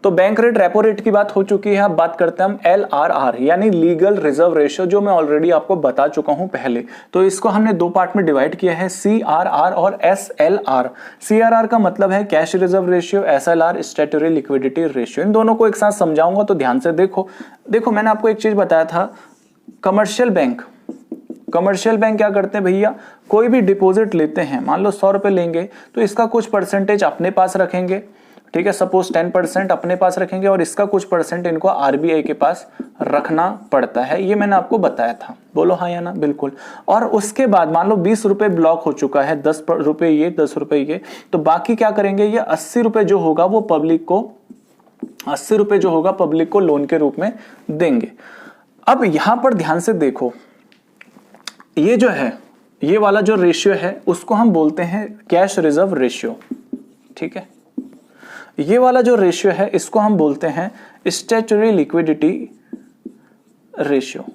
तो bank rate repo rate की बात हो चुकी है। अब बात करते हैं हम LRR यानी लीगल रिजर्व रेशियो, जो मैं ऑलरेडी आपको बता चुका हूं पहले। तो इसको हमने दो पार्ट में डिवाइड किया है, CRR और SLR। CRR का मतलब है cash reserve ratio, SLR statutory liquidity ratio. इन दोनों को एक साथ समझाऊंगा तो ध्यान से देखो मैंने आपको एक चीज बताया था, कमर्शियल बैंक क्या करते हैं भैया, कोई भी डिपॉजिट लेते हैं, मान लो 100 रुपए लेंगे तो इसका कुछ परसेंटेज अपने पास रखेंगे, ठीक है, सपोज 10% अपने पास रखेंगे और इसका कुछ परसेंट इनको RBI के पास रखना पड़ता है। ये मैंने आपको बताया था, बोलो हाँ या ना, बिल्कुल। और उसके बाद मान लो 20 रुपए ब्लॉक हो चुका है, 10 रुपए ये 10 रुपए ये, तो बाकी क्या करेंगे, ये 80 रुपए जो होगा वो पब्लिक को लोन के रूप में देंगे। अब यहां पर ध्यान से देखो, ये जो है, ये वाला जो रेशियो है उसको हम बोलते हैं कैश रिजर्व रेशियो, ठीक है। ये वाला जो रेशियो है इसको हम बोलते हैं स्टैट्यूटरी लिक्विडिटी रेशियो।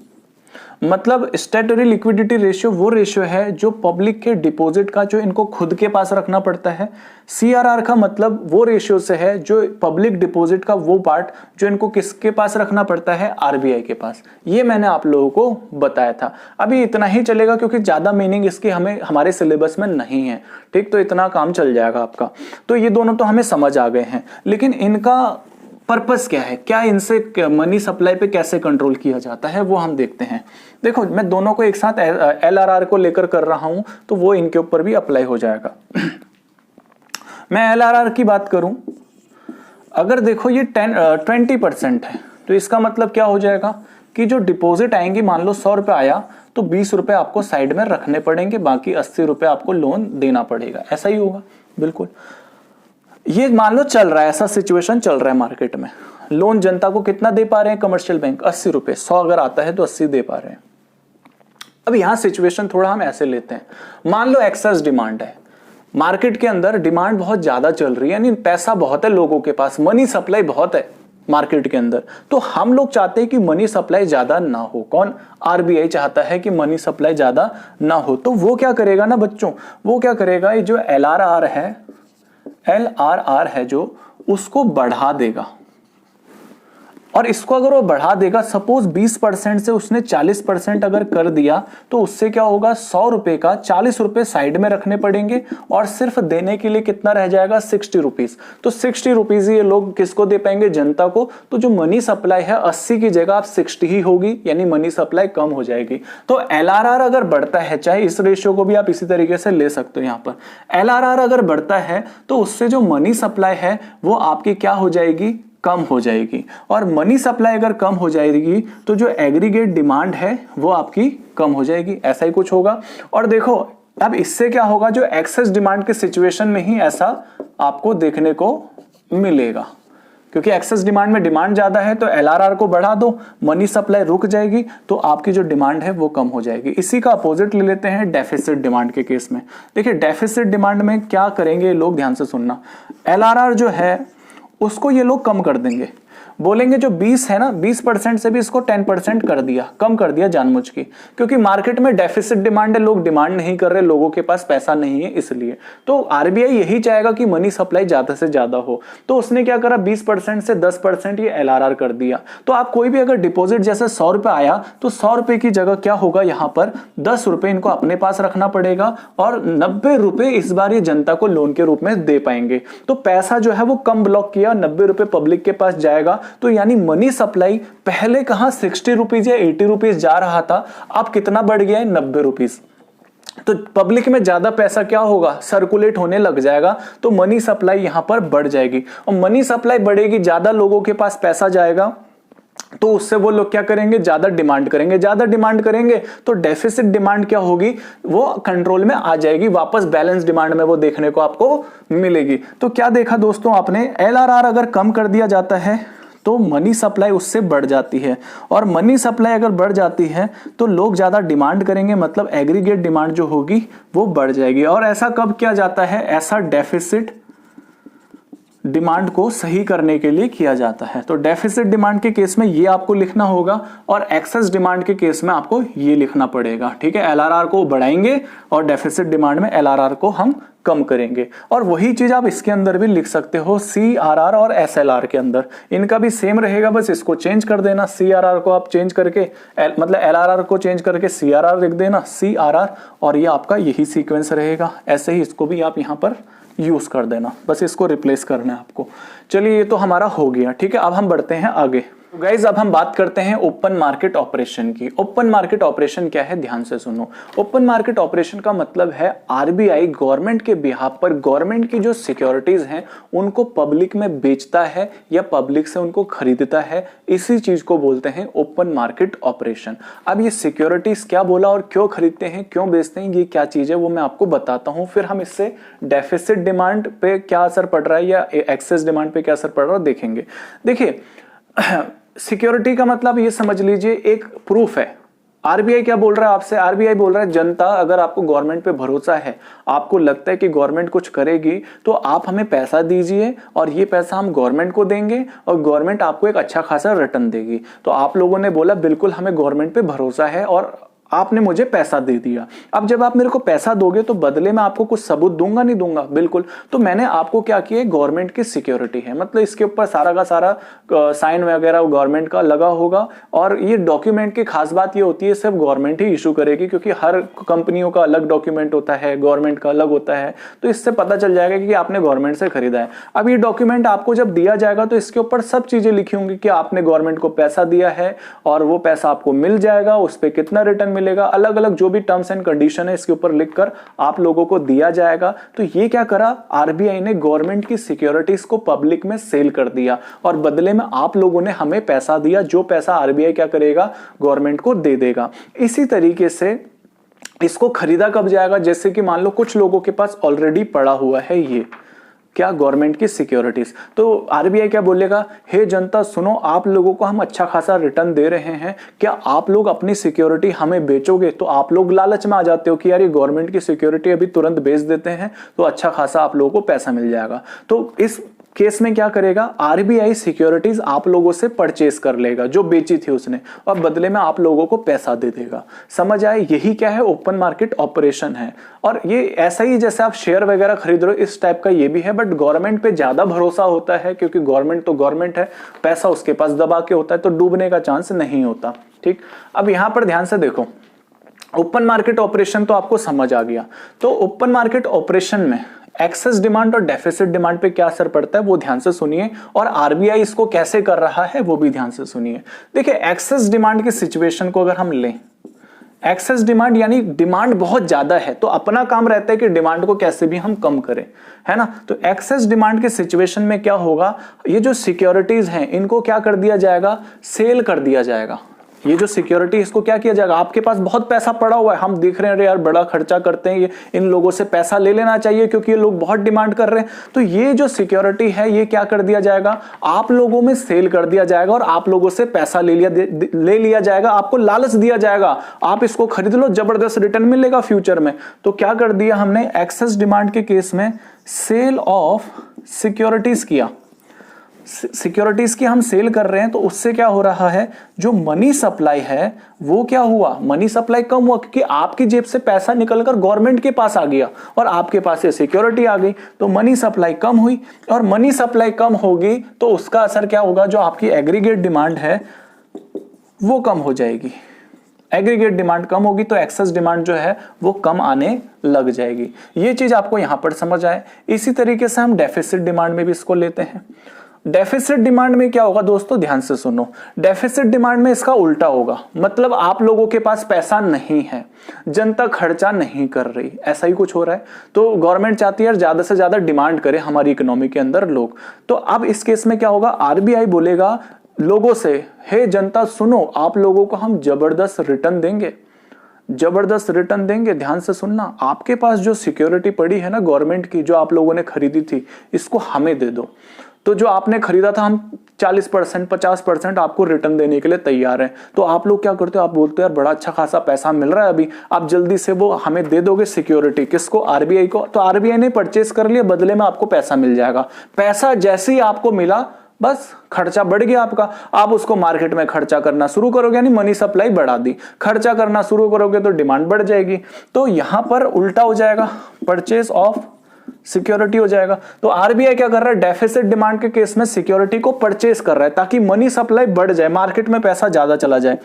मतलब स्टैट्यूटरी लिक्विडिटी रेशियो वो रेशियो है जो पब्लिक के डिपॉजिट का, जो इनको खुद के पास रखना पड़ता है। CRR का मतलब वो रेशियो से है जो पब्लिक डिपॉजिट का वो पार्ट जो इनको किसके पास रखना पड़ता है, RBI के पास। ये मैंने आप लोगों को बताया था। अभी इतना ही चलेगा क्योंकि ज्यादा मीनिंग इसकी हमारे सिलेबस में नहीं है, ठीक, तो इतना काम चल जाएगा आपका। तो ये दोनों तो हमें समझ आ गए हैं, लेकिन इनका पर्पस क्या है, क्या इनसे मनी सप्लाई पे कैसे कंट्रोल किया जाता है, वो हम देखते हैं। देखो मैं दोनों को एक साथ LRR को लेकर कर रहा हूं तो वो इनके ऊपर भी अप्लाई हो जाएगा। मैं LRR की बात करूं, अगर देखो ये 20% है तो इसका मतलब क्या हो जाएगा कि जो डिपॉजिट आएंगे, मान लो 100 रुपए आया तो 20 रुपए आपको साइड में रखने पड़ेंगे, बाकी 80 रुपए आपको लोन देना पड़ेगा, ऐसा ही होगा, बिल्कुल। ये मान लो चल रहा है, ऐसा सिचुएशन चल रहा है मार्केट में। लोन जनता को कितना दे पा रहे हैं कमर्शियल बैंक, 80 रुपए, 100 अगर आता है तो 80 दे पा रहे हैं। अब यहां सिचुएशन थोड़ा हम ऐसे लेते हैं, मान लो एक्सेस डिमांड है, मार्केट के अंदर डिमांड बहुत ज्यादा चल रही है, यानी पैसा बहुत है लोगों के पास, मनी सप्लाई बहुत है मार्केट के अंदर। तो हम लोग चाहते हैं कि मनी सप्लाई ज्यादा ना हो। कौन, RBI चाहता है कि मनी सप्लाई ज्यादा ना हो। तो वो क्या करेगा ना बच्चों, वो क्या करेगा, ये जो LRR है जो, उसको बढ़ा देगा। और इसको अगर वो बढ़ा देगा, सपोज 20% से उसने 40% अगर कर दिया, तो उससे क्या होगा, 100 रुपए का 40 रुपए साइड में रखने पड़ेंगे और सिर्फ देने के लिए कितना रह जाएगा, 60 रुपीज। तो 60 रुपीज ये लोग किसको दे पाएंगे, जनता को। तो जो मनी सप्लाई है 80 की जगह आप 60 ही होगी, यानी मनी सप्लाई कम हो जाएगी। तो LRR अगर बढ़ता है, चाहे इस रेशियो को भी आप इसी तरीके से ले सकते हो, यहां पर LRR अगर बढ़ता है तो उससे जो मनी सप्लाई है वो आपकी क्या हो जाएगी, कम हो जाएगी। और मनी सप्लाई अगर कम हो जाएगी तो जो एग्रीगेट डिमांड है वो आपकी कम हो जाएगी, ऐसा ही कुछ होगा। और देखो अब इससे क्या होगा, जो एक्सेस डिमांड के सिचुएशन में ही ऐसा आपको देखने को मिलेगा, क्योंकि एक्सेस डिमांड में डिमांड ज्यादा है तो LRR को बढ़ा दो, मनी सप्लाई रुक जाएगी तो आपकी जो डिमांड है वो कम हो जाएगी। इसी का अपोजिट ले लेते हैं डेफिसिट डिमांड के केस में। देखिए डेफिसिट डिमांड में क्या करेंगे लोग, ध्यान से सुनना, LRR जो है उसको ये लोग कम कर देंगे, बोलेंगे जो 20 है ना, 20% से भी इसको 10% कर दिया, कम कर दिया जानबूझ के, क्योंकि मार्केट में डेफिसिट डिमांड है, लोग डिमांड नहीं कर रहे, लोगों के पास पैसा नहीं है इसलिए। तो RBI यही चाहेगा कि मनी सप्लाई ज्यादा से ज्यादा हो, तो उसने क्या करा, 20% से 10% ये LRR कर दिया। तो आप कोई भी अगर डिपॉजिट जैसे 100 रुपए आया तो 100 रुपए की जगह क्या होगा, यहां पर 10 रुपए इनको अपने पास रखना पड़ेगा और 90 रुपए इस बार ये जनता को लोन के रूप में दे पाएंगे। तो पैसा जो है वो कम ब्लॉक किया, 90 रुपए पब्लिक के पास जाएगा। तो यानी मनी सप्लाई पहले कहां 60 रुपीज या 80 रुपीज जा रहा था, अब कितना बढ़ गया है, 90 रुपीज। तो पब्लिक में ज्यादा पैसा क्या होगा, सर्कुलेट होने लग जाएगा, तो मनी सप्लाई यहां पर बढ़ जाएगी। और मनी सप्लाई बढ़ेगी, ज्यादा लोगों के पास पैसा जाएगा, तो उससे वो लोग क्या करेंगे, ज्यादा डिमांड करेंगे। ज्यादा डिमांड करेंगे तो डेफिसिट डिमांड क्या होगी, वो कंट्रोल में आ जाएगी, वापस बैलेंस डिमांड में वो देखने को आपको मिलेगी। तो क्या देखा दोस्तों आपने, LRR अगर कम कर दिया जाता है तो मनी सप्लाई उससे बढ़ जाती है, और मनी सप्लाई अगर बढ़ जाती है तो लोग ज्यादा डिमांड करेंगे, मतलब एग्रीगेट डिमांड जो होगी वो बढ़ जाएगी। और ऐसा कब किया जाता है, ऐसा डेफिसिट डिमांड को सही करने के लिए किया जाता है। तो डेफिसिट डिमांड के केस में ये आपको लिखना होगा और एक्सेस डिमांड के केस में आपको ये लिखना पड़ेगा, ठीक है। एलआरआर को बढ़ाएंगे और डेफिसिट डिमांड में एलआरआर को हम कम करेंगे। और वही चीज आप इसके अंदर भी लिख सकते हो, सीआरआर और एसएलआर के अंदर इनका भी सेम रहेगा, बस इसको चेंज कर देना। सीआरआर को आप चेंज करके मतलब एलआरआर को चेंज करके सीआरआर लिख देना, सीआरआर, और ये आपका यही सीक्वेंस रहेगा। ऐसे ही इसको भी आप यहाँ पर यूज कर देना, बस इसको रिप्लेस करना है आपको। चलिए ये तो हमारा हो गया, ठीक है। अब हम बढ़ते हैं आगे। गाइज अब हम बात करते हैं ओपन मार्केट ऑपरेशन की। ओपन मार्केट ऑपरेशन क्या है, ध्यान से सुनो। ओपन मार्केट ऑपरेशन का मतलब है आरबीआई गवर्नमेंट के बिहाफ पर गवर्नमेंट की जो सिक्योरिटीज हैं उनको पब्लिक में बेचता है या पब्लिक से उनको खरीदता है। इसी चीज को बोलते हैं ओपन मार्केट ऑपरेशन। अब ये सिक्योरिटीज क्या बोला और क्यों खरीदते हैं, क्यों बेचते हैं, ये क्या चीज है वो मैं आपको बताता हूं। फिर हम इससे डेफिसिट डिमांड पे क्या असर पड़ रहा है या एक्सेस डिमांड पे क्या असर पड़ रहा है देखेंगे। देखिए सिक्योरिटी का मतलब ये समझ लीजिए एक प्रूफ है। आरबीआई क्या बोल रहा है आपसे, आरबीआई बोल रहा है जनता अगर आपको गवर्नमेंट पे भरोसा है, आपको लगता है कि गवर्नमेंट कुछ करेगी, तो आप हमें पैसा दीजिए और ये पैसा हम गवर्नमेंट को देंगे और गवर्नमेंट आपको एक अच्छा खासा रिटर्न देगी। तो आप लोगों ने बोला बिल्कुल हमें गवर्नमेंट पे भरोसा है और आपने मुझे पैसा दे दिया। अब जब आप मेरे को पैसा दोगे तो बदले में आपको कुछ सबूत दूंगा, नहीं दूंगा, बिल्कुल। तो मैंने आपको क्या किया, गवर्नमेंट की सिक्योरिटी है, मतलब इसके ऊपर सारा का सारा साइन वगैरह गवर्नमेंट का लगा होगा। और ये डॉक्यूमेंट की खास बात ये होती है सिर्फ गवर्नमेंट ही इशू करेगी, क्योंकि हर कंपनियों का अलग डॉक्यूमेंट होता है, गवर्नमेंट का अलग होता है। तो इससे पता चल जाएगा कि आपने गवर्नमेंट से खरीदा है। अब ये डॉक्यूमेंट आपको जब दिया जाएगा तो इसके ऊपर सब चीजें लिखी होंगी कि आपने गवर्नमेंट को पैसा दिया है और वो पैसा आपको मिल जाएगा, उस पर कितना रिटर्न मिलेगा, अलग अलग जो भी टर्म्स एंड कंडीशन है इसके ऊपर लिखकर आप लोगों को दिया जाएगा। तो ये क्या करा, आरबीआई ने गवर्नमेंट की सिक्योरिटीज को पब्लिक में सेल कर दिया और बदले में आप लोगों ने हमें पैसा दिया, जो पैसा आरबीआई क्या करेगा, गवर्नमेंट को दे देगा। इसी तरीके से इसको खरीदा कब जाएगा, जैसे कि मान लो कुछ लोगों के पास ऑलरेडी पड़ा हुआ है ये क्या, गवर्नमेंट की सिक्योरिटीज। तो आरबीआई क्या बोलेगा, हे जनता सुनो, आप लोगों को हम अच्छा खासा रिटर्न दे रहे हैं, क्या आप लोग अपनी सिक्योरिटी हमें बेचोगे। तो आप लोग लालच में आ जाते हो कि यार ये गवर्नमेंट की सिक्योरिटी अभी तुरंत बेच देते हैं तो अच्छा खासा आप लोगों को पैसा मिल जाएगा। तो इस केस में क्या करेगा, आरबीआई सिक्योरिटीज आप लोगों से परचेस कर लेगा जो बेची थी उसने, और बदले में आप लोगों को पैसा दे देगा। समझ आए, यही क्या है, ओपन मार्केट ऑपरेशन है। और ये ऐसा ही जैसे आप शेयर वगैरह खरीद रहे हो इस टाइप का ये भी है, बट गवर्नमेंट पे ज्यादा भरोसा होता है क्योंकि गवर्नमेंट तो गवर्नमेंट है, पैसा उसके पास दबा के होता है, तो डूबने का चांस नहीं होता। ठीक, अब यहां पर ध्यान से देखो, ओपन मार्केट ऑपरेशन तो आपको समझ आ गया। तो ओपन मार्केट ऑपरेशन में एक्सेस डिमांड और डेफिसिट डिमांड पे क्या असर पड़ता है वो ध्यान से सुनिए, और आरबीआई इसको कैसे कर रहा है वो भी ध्यान से सुनिए। देखिए एक्सेस डिमांड की सिचुएशन को अगर हम लें, एक्सेस डिमांड यानी डिमांड बहुत ज्यादा है, तो अपना काम रहता है कि डिमांड को कैसे भी हम कम करें, है ना। तो एक्सेस डिमांड के सिचुएशन में क्या होगा, ये जो सिक्योरिटीज हैं इनको क्या कर दिया जाएगा, सेल कर दिया जाएगा। ये जो सिक्योरिटी इसको क्या किया जाएगा, आपके पास बहुत पैसा पड़ा हुआ है, हम देख रहे हैं यार बड़ा खर्चा करते हैं ये, इन लोगों से पैसा ले लेना चाहिए क्योंकि ये लोग बहुत डिमांड कर रहे हैं। तो ये जो सिक्योरिटी है ये क्या कर दिया जाएगा, आप लोगों में सेल कर दिया जाएगा और आप लोगों से पैसा ले लिया जाएगा, आपको लालच दिया जाएगा, आप इसको खरीद लो, जबरदस्त रिटर्न मिलेगा फ्यूचर में। तो क्या कर दिया हमने, एक्सेस डिमांड के केस में सेल ऑफ सिक्योरिटीज किया, सिक्योरिटीज की हम सेल कर रहे हैं। तो उससे क्या हो रहा है, जो मनी सप्लाई है वो क्या हुआ, मनी सप्लाई कम हुआ क्योंकि आपकी जेब से पैसा निकलकर गवर्नमेंट के पास आ गया और आपके पास ये सिक्योरिटी आ गई, तो मनी सप्लाई कम हुई। और मनी सप्लाई कम होगी तो उसका असर क्या होगा, जो आपकी एग्रीगेट डिमांड है वो कम हो जाएगी। एग्रीगेट डिमांड कम होगी तो एक्सेस डिमांड जो है वो कम आने लग जाएगी। ये चीज आपको यहां पर समझ आए। इसी तरीके से हम डेफिसिट डिमांड में भी इसको लेते हैं। डेफिसिट डिमांड में क्या होगा दोस्तों, ध्यान से सुनो, डेफिसिट डिमांड में इसका उल्टा होगा, मतलब आप लोगों के पास पैसा नहीं है, जनता खर्चा नहीं कर रही, ऐसा ही कुछ हो रहा है। तो गवर्नमेंट चाहती है ज्यादा से ज्यादा डिमांड करे हमारी इकोनॉमी के अंदर लोग। तो अब इस केस में क्या होगा, आरबीआई बोलेगा लोगों से, हे जनता सुनो, आप लोगों को हम जबरदस्त रिटर्न देंगे, जबरदस्त रिटर्न देंगे। ध्यान से सुनना, आपके पास जो सिक्योरिटी पड़ी है ना गवर्नमेंट की, जो आप लोगों ने खरीदी थी, इसको हमें दे दो। तो जो आपने खरीदा था हम 40% 50% आपको रिटर्न देने के लिए तैयार हैं। तो आप लोग क्या करते हो, आप बोलते हो यार बड़ा अच्छा खासा पैसा मिल रहा है अभी, आप जल्दी से वो हमें दे दोगे सिक्योरिटी, किसको, आरबीआई को। तो आरबीआई ने परचेस कर लिया, बदले में आपको पैसा मिल जाएगा। पैसा जैसे ही आपको मिला बस खर्चा बढ़ गया आपका, आप उसको मार्केट में खर्चा करना शुरू करोगे, यानी मनी सप्लाई बढ़ा दी। खर्चा करना शुरू करोगे तो डिमांड बढ़ जाएगी। तो यहां पर उल्टा हो जाएगा, परचेस ऑफ सिक्योरिटी हो जाएगा। तो आरबीआई क्या कर रहा है, डेफिसिट डिमांड के केस में सिक्योरिटी को परचेस कर रहा है ताकि मनी सप्लाई बढ़ जाए, मार्केट में पैसा ज्यादा चला जाए।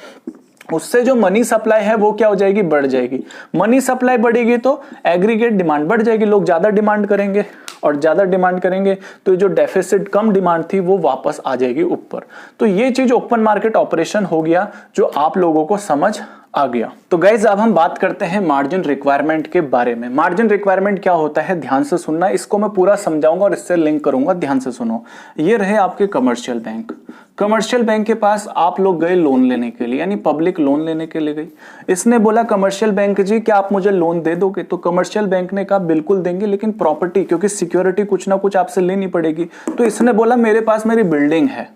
उससे जो मनी सप्लाई है वो क्या हो जाएगी, बढ़ जाएगी। मनी सप्लाई बढ़ेगी तो एग्रीगेट डिमांड बढ़ जाएगी, लोग ज्यादा डिमांड करेंगे, और ज्यादा डिमांड करेंगे तो जो डेफिसिट कम डिमांड थी वो वापस आ जाएगी ऊपर। तो ये चीज ओपन मार्केट ऑपरेशन हो गया जो आप लोगों को समझ आ गया। तो गाइज अब हम बात करते हैं मार्जिन रिक्वायरमेंट के बारे में। मार्जिन रिक्वायरमेंट क्या होता है, ध्यान से सुनना, इसको मैं पूरा समझाऊंगा और इससे लिंक करूंगा, ध्यान से सुनो। ये रहे आपके कमर्शियल बैंक। कमर्शियल बैंक के पास आप लोग गए लोन लेने के लिए, यानी पब्लिक लोन लेने के लिए गई। इसने बोला कमर्शियल बैंक जी क्या आप मुझे लोन दे दोगे, तो कमर्शियल बैंक ने कहा बिल्कुल देंगे, लेकिन प्रॉपर्टी, क्योंकि सिक्योरिटी कुछ ना कुछ आपसे लेनी पड़ेगी। तो इसने बोला मेरे पास मेरी बिल्डिंग है,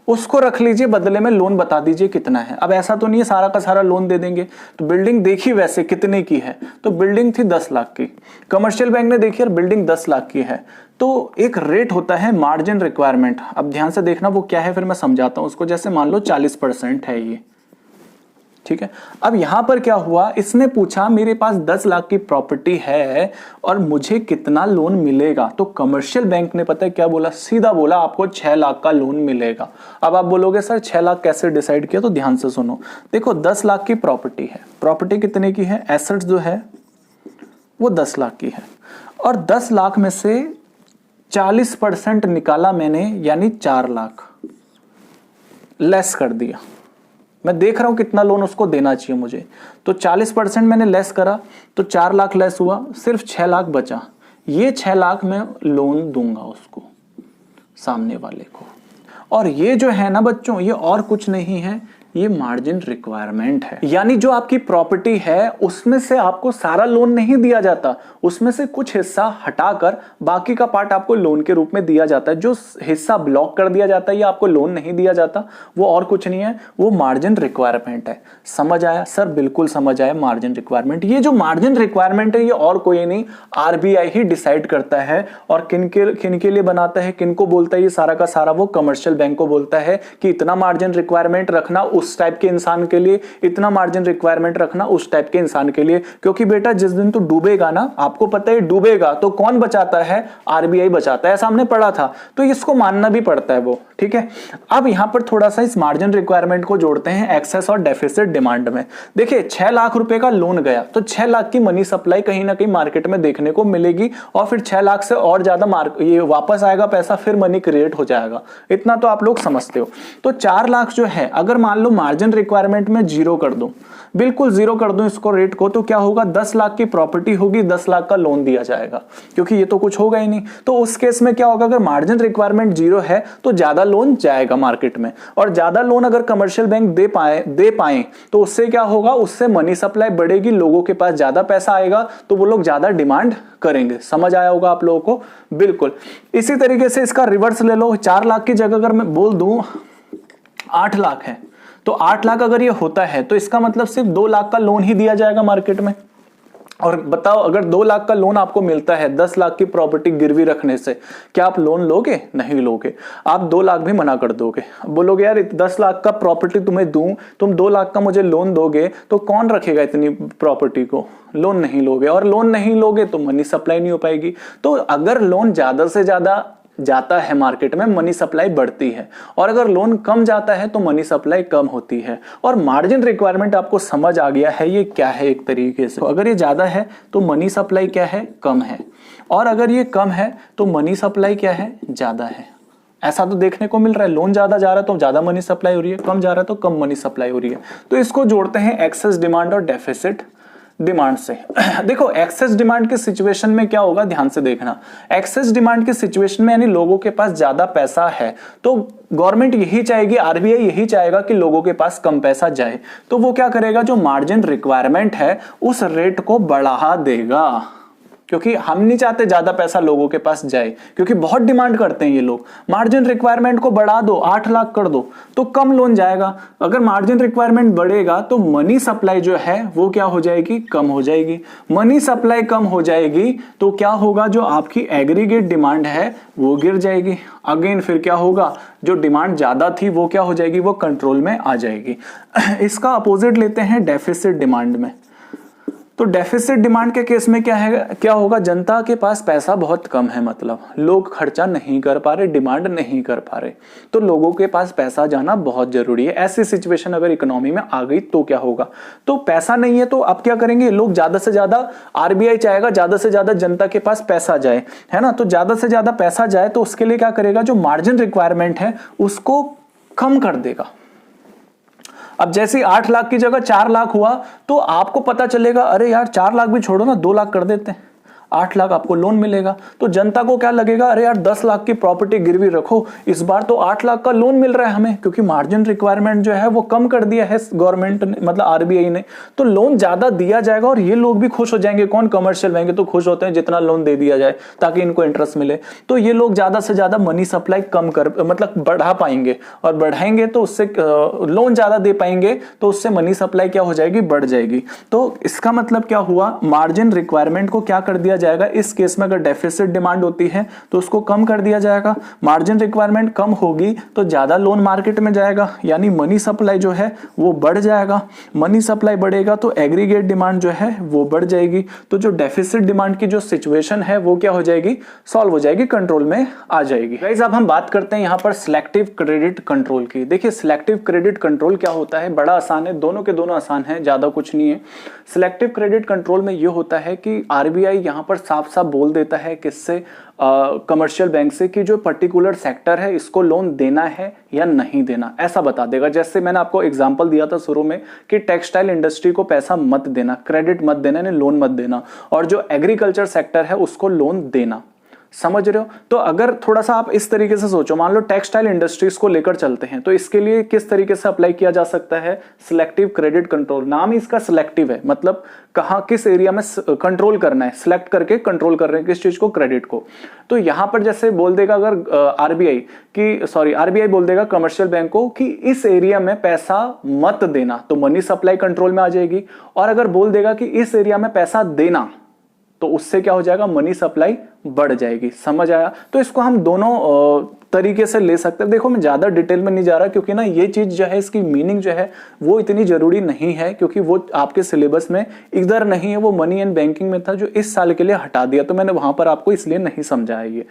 उसको रख लीजिए, बदले में लोन बता दीजिए कितना है। अब ऐसा तो नहीं है सारा का सारा लोन दे देंगे। तो बिल्डिंग देखी वैसे कितने की है, तो बिल्डिंग थी 10 लाख की। कमर्शियल बैंक ने देखी यार बिल्डिंग 10 लाख की है, तो एक रेट होता है मार्जिन रिक्वायरमेंट। अब ध्यान से देखना वो क्या है, फिर मैं समझाता हूं उसको। जैसे मान लो 40% है ये, ठीक है। अब यहां पर क्या हुआ, इसने पूछा मेरे पास 10 लाख की प्रॉपर्टी है और मुझे कितना लोन मिलेगा। तो कमर्शियल बैंक ने पता है क्या बोला, सीधा बोला आपको 6 लाख का लोन मिलेगा। अब आप बोलोगे सर 6 लाख कैसे डिसाइड किया, तो ध्यान से सुनो। देखो 10 लाख की प्रॉपर्टी है, प्रॉपर्टी कितने की है, एसेट्स जो है वो 10 लाख की है, और 10 लाख में से 40% निकाला मैंने, यानी 4 लाख लेस कर दिया। मैं देख रहा हूं कितना लोन उसको देना चाहिए मुझे, तो 40% मैंने लेस करा, तो 4 लाख लेस हुआ, सिर्फ 6 लाख बचा। ये 6 लाख मैं लोन दूंगा उसको, सामने वाले को। और ये जो है ना बच्चों, ये और कुछ नहीं है, ये मार्जिन रिक्वायरमेंट है। यानी जो आपकी प्रॉपर्टी है उसमें से आपको सारा लोन नहीं दिया जाता, उसमें से कुछ हिस्सा हटाकर बाकी का पार्ट आपको लोन के रूप में दिया जाता है। जो हिस्सा ब्लॉक कर दिया जाता है या आपको लोन नहीं दिया जाता, वो और कुछ नहीं है, वो मार्जिन रिक्वायरमेंट है। समझ आया सर? बिल्कुल समझ आया मार्जिन रिक्वायरमेंट। ये जो मार्जिन रिक्वायरमेंट है ये और कोई नहीं, आरबीआई ही डिसाइड करता है। और किन के लिए बनाता है, किन को बोलता है ये सारा का सारा, वो कमर्शियल बैंक को बोलता है कि इतना मार्जिन रिक्वायरमेंट रखना उस टाइप के इंसान के लिए, इतना मार्जिन रिक्वायरमेंट रखना उस टाइप के इंसान के लिए। क्योंकि बेटा जिस दिन तू डूबेगा ना, आपको पता है डूबेगा तो कौन बचाता है, आरबीआई बचाता है, सामने पड़ा था। तो इसको मानना भी पड़ता है वो, ठीक है। अब यहां पर थोड़ा सा इस मार्जिन रिक्वायरमेंट को जोड़ते हैं एक्सेस और डेफिसिट डिमांड में। देखिए 6 लाख रुपए का लोन गया तो 6 लाख की मनी सप्लाई कहीं ना कहीं मार्केट में देखने को मिलेगी, और फिर 6 लाख से और ज्यादा ये वापस आएगा पैसा, फिर मनी क्रिएट हो जाएगा। इतना तो आप लोग समझते हो। तो 4 लाख जो है, अगर मान लो मार्जिन रिक्वायरमेंट में 0 कर दूं, बिल्कुल 0 कर दूं इसको रेट को, तो क्या होगा, 10 लाख की प्रॉपर्टी होगी, 10 लाख का लोन दिया जाएगा, क्योंकि ये तो कुछ होगा ही नहीं। तो उस केस में क्या होगा, अगर मार्जिन रिक्वायरमेंट 0 है तो ज्यादा लोन जाएगा मार्केट में, और ज्यादा लोन अगर कमर्शियल बैंक दे पाए तो उससे क्या होगा, उससे मनी सप्लाई बढ़ेगी, लोगों के पास ज्यादा पैसा आएगा, तो वो लोग ज्यादा डिमांड करेंगे। समझ आया होगा आप लोगों को? बिल्कुल। इसी तरीके से इसका रिवर्स ले लो, 4 लाख की जगह अगर मैं बोल दूं 8 लाख है, तो 8 लाख अगर ये होता है तो इसका मतलब सिर्फ 2 लाख का लोन ही दिया जाएगा मार्केट में। और बताओ अगर 2 लाख का लोन आपको मिलता है 10 लाख की प्रॉपर्टी गिरवी रखने से, क्या आप लोन लोगे? नहीं लोगे। आप 2 लाख भी मना कर दोगे, बोलोगे यार 10 लाख का प्रॉपर्टी तुम्हें दूं, तुम 2 लाख का मुझे लोन दोगे, तो कौन रखेगा इतनी प्रॉपर्टी को? लोन नहीं लोगे, और लोन नहीं लोगे तो मनी सप्लाई नहीं हो पाएगी। तो अगर लोन ज्यादा से ज्यादा जाता है मार्केट में, मनी सप्लाई बढ़ती है, और अगर लोन कम जाता है तो मनी सप्लाई कम होती है। और मार्जिन रिक्वायरमेंट आपको समझ आ गया है ये क्या है एक तरीके से। तो अगर ये ज्यादा है तो मनी सप्लाई क्या है, कम है, और अगर ये कम है तो मनी सप्लाई क्या है, ज्यादा है। ऐसा तो देखने को मिल रहा है, लोन ज्यादा जा रहा है तो ज्यादा मनी सप्लाई हो रही है, कम जा रहा है तो कम मनी सप्लाई हो रही है। तो इसको जोड़ते हैं एक्सेस डिमांड और डेफिसिट डिमांड से। देखो एक्सेस डिमांड के सिचुएशन में क्या होगा, ध्यान से देखना। एक्सेस डिमांड के सिचुएशन में यानी लोगों के पास ज्यादा पैसा है, तो गवर्नमेंट यही चाहेगी, आरबीआई यही चाहेगा कि लोगों के पास कम पैसा जाए। तो वो क्या करेगा, जो मार्जिन रिक्वायरमेंट है उस रेट को बढ़ा देगा। क्योंकि हम नहीं चाहते ज्यादा पैसा लोगों के पास जाए, क्योंकि बहुत डिमांड करते हैं ये लोग। मार्जिन रिक्वायरमेंट को बढ़ा दो, 8 लाख कर दो तो कम लोन जाएगा। अगर मार्जिन रिक्वायरमेंट बढ़ेगा तो मनी सप्लाई जो है वो क्या हो जाएगी, कम हो जाएगी। मनी सप्लाई कम हो जाएगी तो क्या होगा, जो आपकी एग्रीगेट डिमांड है वो गिर जाएगी। अगेन फिर क्या होगा, जो डिमांड ज्यादा थी वो क्या हो जाएगी, वो कंट्रोल में आ जाएगी। इसका अपोजिट लेते हैं डेफिसिट डिमांड में। तो डेफिसिट डिमांड के केस में क्या है, क्या होगा, जनता के पास पैसा बहुत कम है, मतलब लोग खर्चा नहीं कर पा रहे, डिमांड नहीं कर पा रहे, तो लोगों के पास पैसा जाना बहुत जरूरी है। ऐसी सिचुएशन अगर इकोनॉमी में आ गई तो क्या होगा, तो पैसा नहीं है तो अब क्या करेंगे लोग, ज्यादा से ज्यादा आरबीआई चाहेगा ज्यादा से ज्यादा जनता के पास पैसा जाए, है ना। तो ज्यादा से ज्यादा पैसा जाए तो उसके लिए क्या करेगा, जो मार्जिन रिक्वायरमेंट है उसको कम कर देगा। अब जैसे 8 लाख की जगह 4 लाख हुआ तो आपको पता चलेगा, अरे यार 4 लाख भी छोड़ो ना, 2 लाख कर देते हैं, 8 लाख आपको लोन मिलेगा। तो जनता को क्या लगेगा, अरे यार 10 लाख की प्रॉपर्टी गिरवी रखो, इस बार तो 8 लाख का लोन मिल रहा है हमें, क्योंकि मार्जिन रिक्वायरमेंट जो है वो कम कर दिया है गवर्नमेंट ने, मतलब आरबीआई ने, तो लोन ज्यादा दिया जाएगा और ये लोग भी खुश हो जाएंगे। कौन, कमर्शियल बैंक तो खुश होते हैं जितना लोन दे दिया जाए ताकि इनको इंटरेस्ट मिले, तो ये लोग ज्यादा से ज्यादा मनी सप्लाई कम कर, मतलब बढ़ा पाएंगे, और बढ़ाएंगे तो उससे लोन ज्यादा दे पाएंगे, तो उससे मनी सप्लाई क्या हो जाएगी, बढ़ जाएगी। तो इसका मतलब क्या हुआ, मार्जिन रिक्वायरमेंट को क्या कर दिया जाएगा, इस केस में अगर डेफिसिट डिमांड होती है तो उसको कम कर दिया जाएगा। मार्जिन रिक्वायरमेंट कम होगी तो ज्यादा लोन मार्केट में जाएगा, यानी मनी सप्लाई जो है वो बढ़ जाएगा। मनी सप्लाई बढ़ेगा तो एग्रीगेट डिमांड जो है वो बढ़ जाएगी। तो जो डेफिसिट डिमांड की जो सिचुएशन है वो क्या हो जाएगी, सॉल्व हो जाएगी, कंट्रोल में आ जाएगी। गाइस अब हम बात करते हैं यहां पर सिलेक्टिव क्रेडिट कंट्रोल की। देखिए सिलेक्टिव क्रेडिट कंट्रोल क्या होता है, बड़ा आसान है, दोनों के दोनों आसान है, ज्यादा कुछ नहीं है। सिलेक्टिव क्रेडिट कंट्रोल में यह होता है कि आरबीआई यहां पर साफ साफ बोल देता है किससे, कमर्शियल बैंक से, कि जो पर्टिकुलर सेक्टर है इसको लोन देना है या नहीं देना, ऐसा बता देगा। जैसे मैंने आपको एग्जांपल दिया था शुरू में कि टेक्सटाइल इंडस्ट्री को पैसा मत देना, क्रेडिट मत देना, यानी लोन मत देना, और जो एग्रीकल्चर सेक्टर है उसको लोन देना। समझ रहे हो। तो अगर थोड़ा सा आप इस तरीके से सोचो, मान लो टेक्सटाइल इंडस्ट्रीज को लेकर चलते हैं, तो इसके लिए किस तरीके से अप्लाई किया जा सकता है, सिलेक्टिव क्रेडिट कंट्रोल। नाम ही इसका सिलेक्टिव है, मतलब कहां किस एरिया में कंट्रोल करना है, सिलेक्ट करके कंट्रोल कर रहे हैं किस चीज को, क्रेडिट को। तो यहां पर जैसे बोल देगा अगर आरबीआई बोल देगा कमर्शियल बैंक को कि इस एरिया में पैसा मत देना, तो मनी सप्लाई कंट्रोल में आ जाएगी। और अगर बोल देगा कि इस एरिया में पैसा देना, तो उससे क्या हो जाएगा, मनी सप्लाई बढ़ जाएगी। समझ आया। तो इसको हम दोनों तरीके से ले सकते हैं। देखो मैं ज्यादा डिटेल में नहीं जा रहा, क्योंकि ना ये चीज जो है इसकी मीनिंग जो है वो इतनी जरूरी नहीं है, क्योंकि वो आपके सिलेबस में इधर नहीं है, वो मनी एंड बैंकिंग में था जो इस साल के लिए हटा दिया, तो मैंने वहां पर आपको इसलिए नहीं समझाया ये।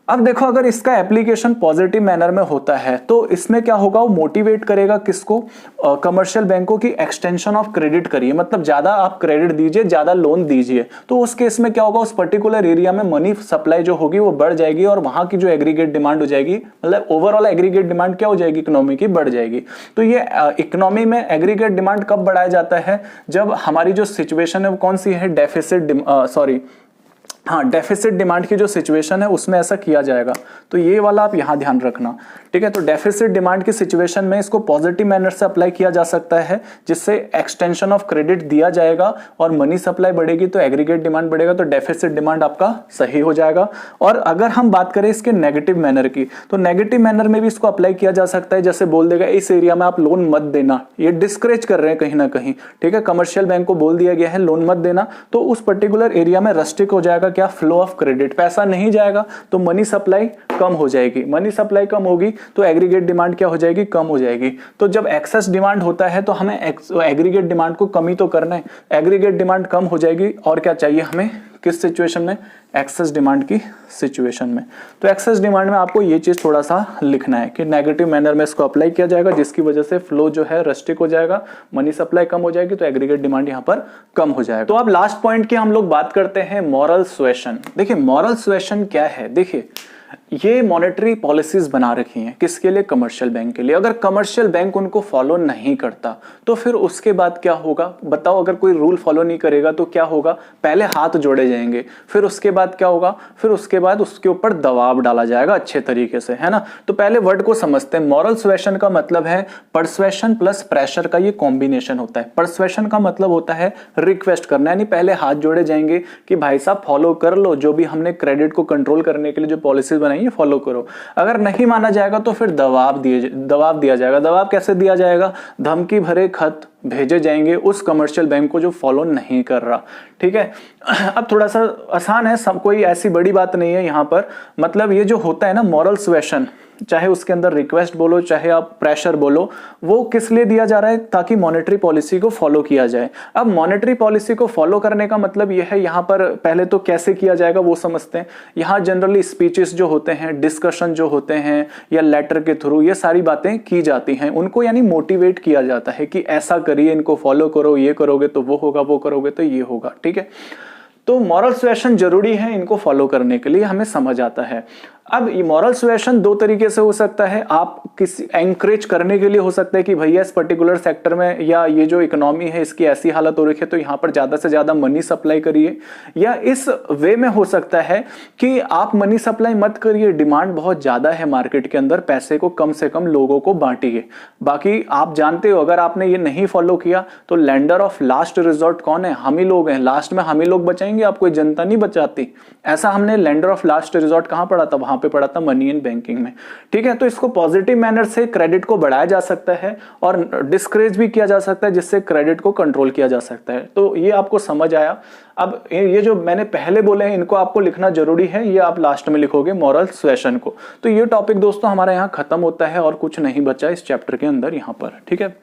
अब देखो अगर इसका एप्लीकेशन पॉजिटिव मैनर में होता है तो इसमें क्या होगा, वो मोटिवेट करेगा किसको, कमर्शियल बैंकों की एक्सटेंशन ऑफ क्रेडिट करिए, मतलब ज्यादा आप क्रेडिट दीजिए, ज्यादा लोन दीजिए। तो उस केस में क्या होगा, उस पर्टिकुलर एरिया में मनी सप्लाई जो होगी वो बढ़ जाएगी और वहां की जो एग्रीगेट डिमांड हो जाएगी, मतलब ओवरऑल एग्रीगेट डिमांड क्या हो जाएगी, इकोनॉमी की बढ़ जाएगी। तो ये इकोनॉमी में एग्रीगेट डिमांड कब बढ़ाया जाता है, जब हमारी जो सिचुएशन है वो कौन सी है, डेफिसिट डिमांड की जो सिचुएशन है उसमें ऐसा किया जाएगा। तो ये वाला आप यहां ध्यान रखना, ठीक है। तो डेफिसिट डिमांड की सिचुएशन में इसको पॉजिटिव मैनर से अप्लाई किया जा सकता है, जिससे एक्सटेंशन ऑफ क्रेडिट दिया जाएगा और मनी सप्लाई बढ़ेगी तो एग्रीगेट डिमांड बढ़ेगा, तो डेफिसिट डिमांड आपका सही हो जाएगा। और अगर हम बात करें इसके नेगेटिव मैनर की, तो नेगेटिव मैनर में भी इसको अप्लाई किया जा सकता है। जैसे बोल देगा इस एरिया में आप लोन मत देना, ये डिस्करेज कर रहे हैं कहीं ना कहीं, ठीक है, कमर्शियल बैंक को बोल दिया गया है लोन मत देना, तो उस पर्टिकुलर एरिया में रेस्ट्रिक्ट हो जाएगा क्या, फ्लो ऑफ क्रेडिट, पैसा नहीं जाएगा तो मनी सप्लाई कम हो जाएगी। मनी सप्लाई कम होगी तो एग्रीगेट डिमांड क्या हो जाएगी, कम हो जाएगी। तो जब एक्सेस डिमांड होता है तो हमें एग्रीगेट डिमांड को कम ही तो करना है, एग्रीगेट डिमांड कम हो जाएगी। और क्या चाहिए हमें, किस सिचुएशन में, एक्सेस डिमांड की सिचुएशन में। तो एक्सेस डिमांड में आपको ये चीज थोड़ा सा लिखना है कि नेगेटिव मैनर में इसको अप्लाई किया जाएगा, जिसकी वजह से फ्लो जो है रेस्ट्रिक्ट हो जाएगा, मनी सप्लाई कम हो जाएगी, तो एग्रीगेट डिमांड यहाँ पर कम हो जाएगा। तो अब लास्ट पॉइंट की हम लोग बात करते हैं, मॉरल सुएशन। देखिए मॉरल सुएशन क्या है, देखिए ये मॉनेटरी पॉलिसीज बना रखी हैं किसके लिए? कमर्शियल बैंक के लिए। अगर कमर्शियल बैंक उनको फॉलो नहीं करता तो फिर उसके बाद क्या होगा बताओ? अगर कोई रूल फॉलो नहीं करेगा तो क्या होगा? पहले हाथ जोड़े जाएंगे, फिर उसके बाद क्या होगा? फिर उसके बाद उसके ऊपर दबाव डाला जाएगा अच्छे तरीके से, है ना। तो पहले वर्ड को समझते हैं। मॉरल सुएशन का मतलब है परसुएशन प्लस प्रेशर का ये कॉम्बिनेशन होता है। परसुएशन का मतलब होता है रिक्वेस्ट करना, यानी पहले हाथ जोड़े जाएंगे कि भाई साहब फॉलो कर लो, जो भी हमने क्रेडिट को कंट्रोल करने के लिए जो पॉलिसीज बनाई है फॉलो करो। अगर नहीं माना जाएगा तो फिर दबाव दिया जाएगा। दबाव कैसे दिया जाएगा? धमकी भरे खत भेजे जाएंगे उस कमर्शियल बैंक को जो फॉलो नहीं कर रहा। ठीक है, अब थोड़ा सा आसान है, सब कोई ऐसी बड़ी बात नहीं है यहां पर। मतलब ये जो होता है ना मॉरल सुएशन, चाहे उसके अंदर रिक्वेस्ट बोलो चाहे आप प्रेशर बोलो, वो किस लिए दिया जा रहा है? ताकि मॉनेटरी पॉलिसी को फॉलो किया जाए। अब मॉनेटरी पॉलिसी को फॉलो करने का मतलब यह है, यहां पर पहले तो कैसे किया जाएगा वो समझते हैं। यहां जनरली स्पीचेस जो होते हैं, डिस्कशन जो होते हैं या लेटर के थ्रू ये सारी बातें की जाती हैं। उनको यानी मोटिवेट किया जाता है कि ऐसा करिए, इनको फॉलो करो, ये करोगे तो वो होगा, वो करोगे तो ये होगा। ठीक है, तो मॉरल सुएशन जरूरी है इनको फॉलो करने के लिए, हमें समझ आता है। अब ये मॉरल सुएशन दो तरीके से हो सकता है। आप किसी एंकरेज करने के लिए हो सकता है कि भैया इस पर्टिकुलर सेक्टर में या ये जो इकोनॉमी है इसकी ऐसी हालत हो रही है तो यहाँ पर ज्यादा से ज्यादा मनी सप्लाई करिए। या इस वे में हो सकता है कि आप मनी सप्लाई मत करिए, डिमांड बहुत ज्यादा है मार्केट के अंदर, पैसे को कम से कम लोगों को बांटिए। बाकी आप जानते हो अगर आपने ये नहीं फॉलो किया तो लेंडर ऑफ लास्ट रिजॉर्ट कौन है? हम ही लोग हैं। लास्ट में हम ही लोग बचाएंगे, आप कोई जनता नहीं बचाती। ऐसा हमने लेंडर ऑफ लास्ट रिजॉर्ट कहां पढ़ा था? वहां पे पढ़ा था मनी एंड बैंकिंग में। ठीक है, तो इसको पॉजिटिव मैनर से क्रेडिट को बढ़ाया जा सकता है और डिस्करेज भी किया जा सकता है जिससे क्रेडिट को कंट्रोल किया जा सकता है। तो ये आपको समझ आया। अब ये जो मैंने पहले बोले हैं इनको आपको लिखना जरूरी है, ये आप लास्ट में लिखोगे मॉरल सुएशन को। तो ये टॉपिक दोस्तों हमारा यहाँ खत्म होता है और कुछ नहीं बचा इस चैप्टर के अंदर यहाँ पर। ठीक है।